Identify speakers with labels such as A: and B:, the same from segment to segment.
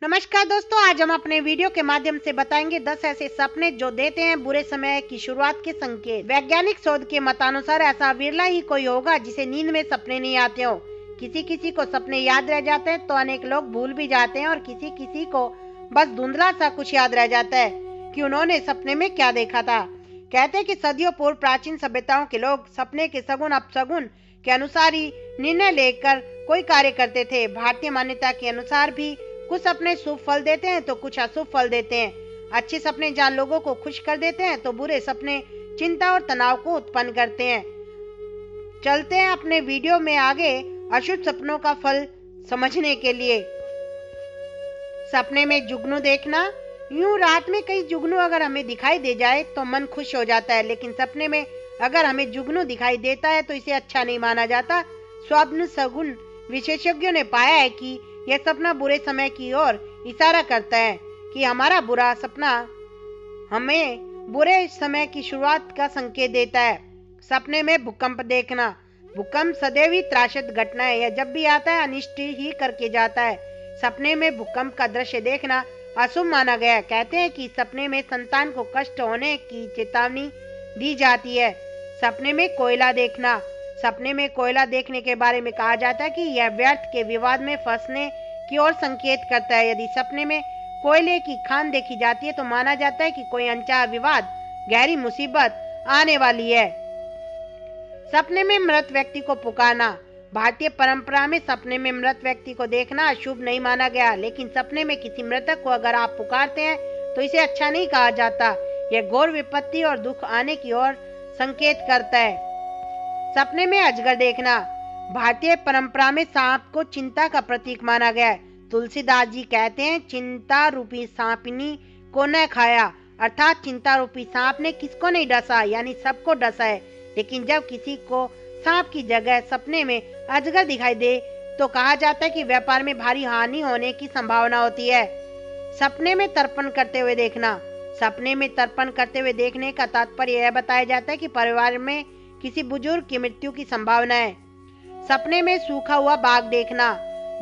A: नमस्कार दोस्तों, आज हम अपने वीडियो के माध्यम से बताएंगे 10 ऐसे सपने जो देते हैं बुरे समय की शुरुआत के संकेत। वैज्ञानिक शोध के मतानुसार ऐसा विरला ही कोई होगा जिसे नींद में सपने नहीं आते हो। किसी किसी को सपने याद रह जाते हैं तो अनेक लोग भूल भी जाते हैं और किसी किसी को बस धुंधला सा कुछ याद रह जाता है कि उन्होंने सपने में क्या देखा था। कहते हैं कि सदियों पूर्व प्राचीन सभ्यताओं के लोग सपने के सगुन अपशगुन के अनुसार ही निर्णय लेकर कोई कार्य करते थे। भारतीय मान्यता के अनुसार भी कुछ सपने शुभ फल देते हैं तो कुछ अशुभ फल देते हैं। अच्छे सपने जहाँ लोगों को खुश कर देते हैं तो बुरे सपने चिंता और तनाव को उत्पन्न करते हैं। चलते हैं अपने वीडियो में आगे अशुभ सपनों का फल समझने के लिए। सपने में जुगनू देखना। यूं रात में कई जुगनू अगर हमें दिखाई दे जाए तो मन खुश हो जाता है, लेकिन सपने में अगर हमें जुगनू दिखाई देता है तो इसे अच्छा नहीं माना जाता। स्वप्न सगुन विशेषज्ञों ने पाया है कि यह सपना बुरे समय की ओर इशारा करता है कि हमारा बुरा सपना हमें बुरे समय की शुरुआत का संकेत देता है। सपने में भूकंप देखना। भूकंप सदैव ही त्रासद घटना है, यह जब भी आता है अनिष्ट ही करके जाता है। सपने में भूकंप का दृश्य देखना अशुभ माना गया है। कहते हैं कि सपने में संतान को कष्ट होने की चेतावनी दी जाती है। सपने में कोयला देखना। सपने में कोयला देखने के बारे में कहा जाता है कि यह व्यर्थ के विवाद में फंसने की ओर संकेत करता है। यदि सपने में कोयले की खान देखी जाती है तो माना जाता है कि कोई अनचाहा विवाद, गहरी मुसीबत आने वाली है। सपने में मृत व्यक्ति को पुकारना। भारतीय परंपरा में सपने में मृत व्यक्ति को देखना अशुभ नहीं माना गया, लेकिन सपने में किसी मृतक को अगर आप पुकारते हैं तो इसे अच्छा नहीं कहा जाता। यह घोर विपत्ति और दुख आने की ओर संकेत करता है। सपने में अजगर देखना। भारतीय परंपरा में सांप को चिंता का प्रतीक माना गया है। तुलसीदास जी कहते हैं, चिंता रूपी सांपिनी को न खाया, अर्थात चिंता रूपी सांप ने किसको नहीं डसा, यानी सबको डसा है। लेकिन जब किसी को सांप की जगह सपने में अजगर दिखाई दे तो कहा जाता है कि व्यापार में भारी हानि होने की संभावना होती है। सपने में तर्पण करते हुए देखना। सपने में तर्पण करते हुए देखने का तात्पर्य यह बताया जाता है कि परिवार में किसी बुजुर्ग की मृत्यु की संभावना है। सपने में सूखा हुआ बाग देखना।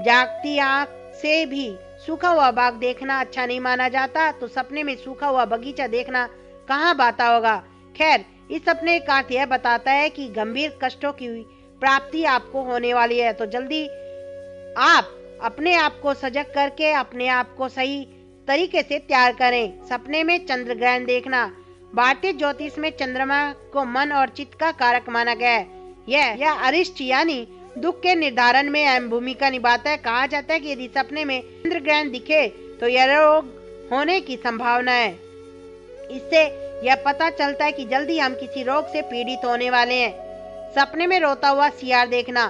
A: जागती आंख से भी सूखा हुआ बाग देखना अच्छा नहीं माना जाता, तो सपने में सूखा हुआ बगीचा देखना कहाँ बाता होगा। खैर, इस सपने का अर्थ यह बताता है कि गंभीर कष्टों की प्राप्ति आपको होने वाली है, तो जल्दी आप अपने आप को सजग करके अपने आप को सही तरीके से तैयार करें। सपने में चंद्र ग्रहण देखना। भारतीय ज्योतिष में चंद्रमा को मन और चित्त का कारक माना गया है। यह अरिष्ट यानी दुख के निर्धारण में अहम भूमिका निभाता है। कहा जाता है कि यदि सपने में चंद्र ग्रहण दिखे तो यह रोग होने की संभावना है। इससे यह पता चलता है कि जल्दी हम किसी रोग से पीड़ित होने वाले हैं। सपने में रोता हुआ सियार देखना।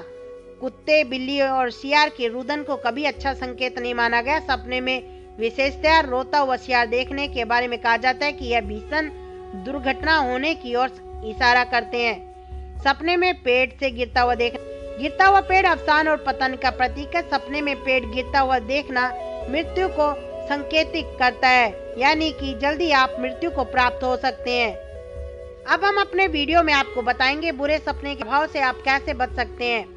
A: कुत्ते, बिल्ली और सियार के रुदन को कभी अच्छा संकेत नहीं माना गया। सपने में विशेषतः रोता हुआ सियार देखने के बारे में कहा जाता है कि यह भीषण दुर्घटना होने की ओर इशारा करते हैं। सपने में पेड़ से गिरता हुआ देखना। गिरता हुआ पेड़ अवसान और पतन का प्रतीक है। सपने में पेड़ गिरता हुआ देखना मृत्यु को संकेतित करता है, यानी कि जल्दी आप मृत्यु को प्राप्त हो सकते हैं। अब हम अपने वीडियो में आपको बताएंगे बुरे सपने के प्रभाव से आप कैसे बच सकते हैं।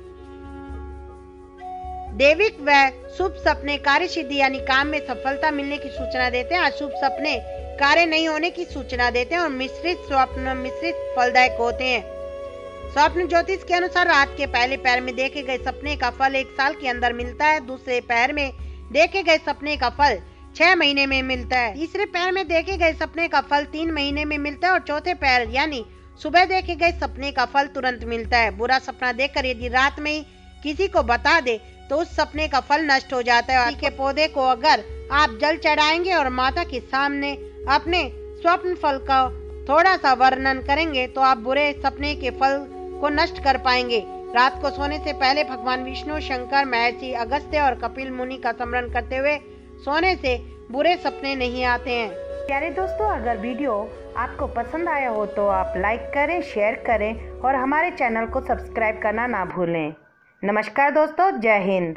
A: दैविक व शुभ सपने कार्य सिद्धि यानी काम में सफलता मिलने की सूचना देते हैं। अशुभ सपने कार्य नहीं होने की सूचना देते हैं और मिश्रित स्वप्न मिश्रित फलदायक होते हैं। स्वप्न ज्योतिष के अनुसार रात के पहले पैर में देखे गए सपने का फल 1 साल के अंदर मिलता है। दूसरे पैर में देखे गए सपने का फल 6 महीने में मिलता है। तीसरे पैर में देखे गए सपने का फल 3 महीने में मिलता है और चौथे पैर यानी सुबह देखे गए सपने का फल तुरंत मिलता है। बुरा सपना देखकर यदि रात में ही किसी को बता दे तो उस सपने का फल नष्ट हो जाता है। के पौधे को अगर आप जल चढ़ाएंगे और माता के सामने अपने स्वप्न फल का थोड़ा सा वर्णन करेंगे तो आप बुरे सपने के फल को नष्ट कर पाएंगे। रात को सोने से पहले भगवान विष्णु, शंकर, महर्षि अगस्त्य और कपिल मुनि का स्मरण करते हुए सोने से बुरे सपने नहीं आते हैं।
B: प्यारे दोस्तों, अगर वीडियो आपको पसंद आया हो तो आप लाइक करें, शेयर करें और हमारे चैनल को सब्सक्राइब करना ना भूलें। नमस्कार दोस्तों, जय हिंद।